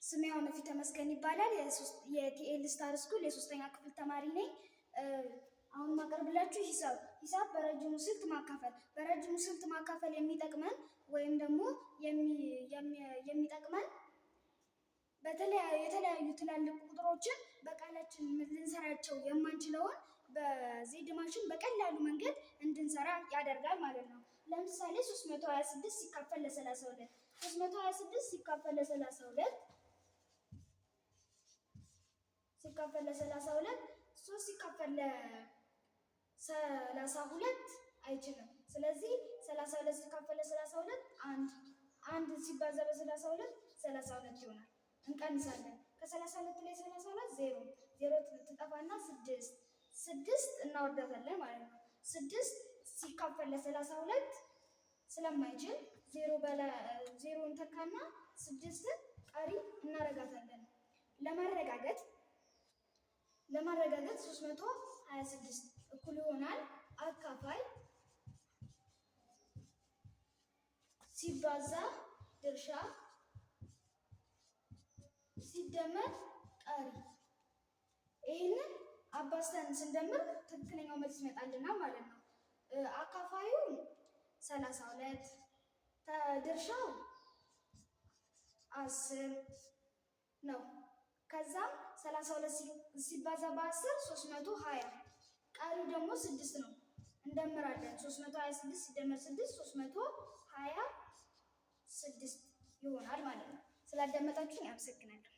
ስሜ አሁነፊት ተመስገን ይባላል። የቲኤል ስታር ስኩል የሶስተኛ ክፍል ተማሪ ነኝ። አሁን ማቀርብላችሁ ሂሳብ በረጅሙ ስልት ማካፈል። በረጅሙ ስልት ማካፈል የሚጠቅመን ወይም ደግሞ የሚጠቅመን የተለያዩ ትላልቅ ቁጥሮችን በቃላችን ልንሰራቸው የማንችለውን በዜድ ማሽን በቀላሉ መንገድ እንድንሰራ ያደርጋል ማለት ነው። ለምሳሌ 326 ሲካፈል ለ32 326 ሲካፈል ለ32 3 ሲካፈል ለ32 አይችልም። ስለዚህ 32 ሲካፈል ለ32 አንድ ሲባዛ በ32 32 ይሆናል። እንቀንሳለን። ከ32 ላይ 32 ዜሮ ትጠፋና 6 እናወርዳታለን ማለት ነው። 6 ሲካፈል ለ32 ስለማይችል ዜሮ እንተካና 6ን ቀሪ እናረጋታለን። ለማረጋገጥ 326 እኩል ይሆናል አካፋይ ሲባዛ ድርሻ ሲደመር ቀሪ። ይህንን አባዝተን ስንደምር ትክክለኛው መልስ ይመጣልናል ማለት ነው። አካፋዩ 32 ድርሻው 10 ነው። ከዛም 32 ሲባዛ በ10 320 ቀሪው ደግሞ 6 ነው። እንደምራለን። 326 ሲደመር 6 326 ይሆናል ማለት ነው። ስላዳመጣችሁኝ አመሰግናለሁ።